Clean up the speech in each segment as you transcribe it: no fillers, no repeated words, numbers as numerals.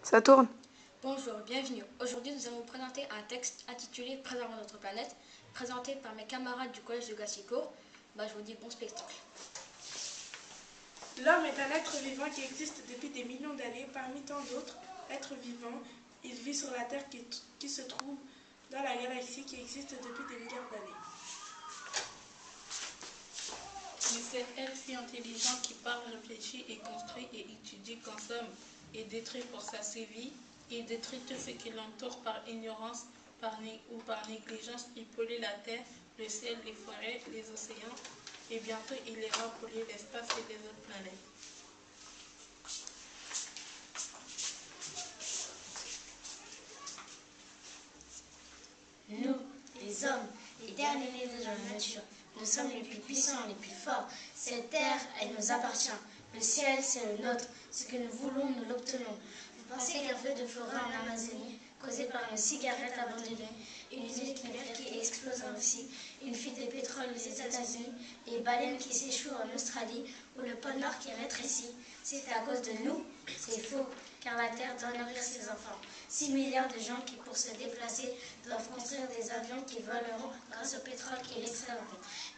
Ça tourne. Bonjour, bienvenue. Aujourd'hui, nous allons vous présenter un texte intitulé « Préservons notre planète », présenté par mes camarades du collège de Gassicourt. Je vous dis bon spectacle. L'homme est un être vivant qui existe depuis des millions d'années. Parmi tant d'autres êtres vivants, il vit sur la Terre qui se trouve dans la galaxie qui existe depuis des milliards d'années. Mais cet être si intelligent qui parle, réfléchit et construit et étudie, consomme et détruit pour sa survie, il détruit tout ce qui l'entoure par ignorance ou par négligence. Il pollue la terre, le ciel, les forêts, les océans, et bientôt il ira polluer l'espace et les autres planètes. Nous, les hommes, les derniers nés de la nature, nous sommes les plus puissants, les plus forts. Cette terre, elle nous appartient. Le ciel, c'est le nôtre. Ce que nous voulons, nous l'obtenons. Vous pensez qu'un feu de forêt en Amazonie, causé par une cigarette abandonnée, une usine nucléaire qui explose en Russie, une fuite de pétrole aux États-Unis, les baleines qui s'échouent en Australie ou le pôle Nord qui rétrécit, c'est à cause de nous? C'est faux, car la Terre doit nourrir ses enfants. 6 milliards de gens qui, pour se déplacer, doivent construire des avions qui voleront grâce au pétrole qui les extrairont.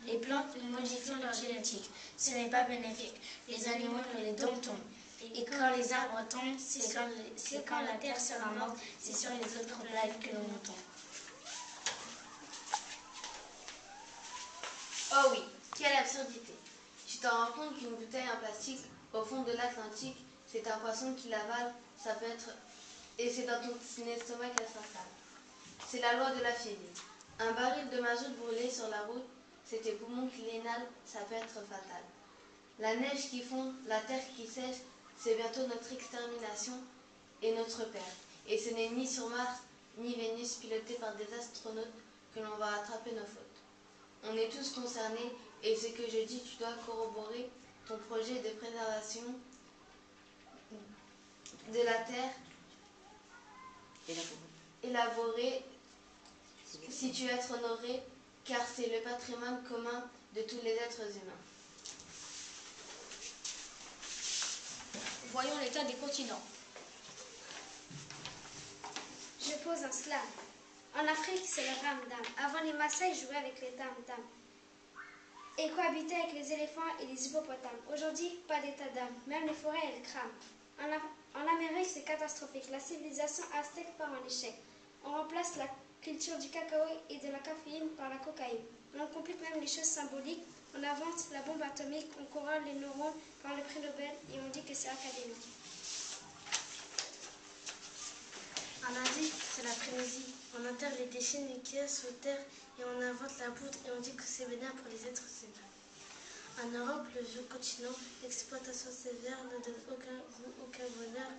Les plantes, nous modifions leur génétique. Ce n'est pas bénéfique. Les animaux, nous les domptons. Et quand les arbres tombent, c'est quand la terre sera morte, c'est sur les autres planètes que nous montons. Oh oui, quelle absurdité! Tu t'en rends compte qu'une bouteille en plastique au fond de l'Atlantique, c'est un poisson qui l'avale, ça peut être... et c'est dans ton estomac qu'elle s'installe. C'est la loi de la physique. Un baril de mazout brûlé sur la route, c'est tes poumons qui l'inhalent, ça peut être fatal. La neige qui fond, la terre qui sèche, c'est bientôt notre extermination et notre perte. Et ce n'est ni sur Mars, ni Vénus, pilotés par des astronautes, que l'on va rattraper nos fautes. On est tous concernés, et ce que je dis, tu dois corroborer ton projet de préservation de la Terre, élaboré si tu veux être honoré, car c'est le patrimoine commun de tous les êtres humains. Voyons l'état des continents. Je pose un slam. En Afrique, c'est le ramdam. Avant, les Maasai jouaient avec les tam-tam et cohabitaient avec les éléphants et les hippopotames. Aujourd'hui, pas d'état d'âme. Même les forêts, elles crament. En Amérique, c'est catastrophique. La civilisation aztèque part en échec. On remplace la culture du cacao et de la caféine par la cocaïne. On complique même les choses symboliques. On invente la bombe atomique, on corrode les neurones par le prix Nobel et on dit que c'est académique. En Asie, c'est la frénésie. On enterre les déchets nucléaires sous terre et on invente la poudre et on dit que c'est bénin pour les êtres humains. En Europe, le vieux continent, l'exploitation sévère ne donne aucun goût, aucun bonheur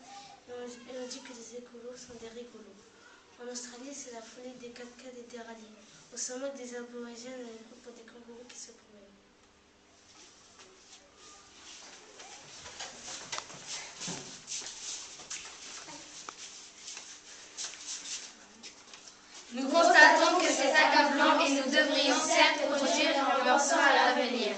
et on dit que les écolos sont des rigolos. En Australie, c'est la folie des 4x4 et des rallyes. On se moque des aborigènes et les pour des kangourous qui se promènent. Nous constatons que c'est accablant et nous devrions certes produire un sort à l'avenir.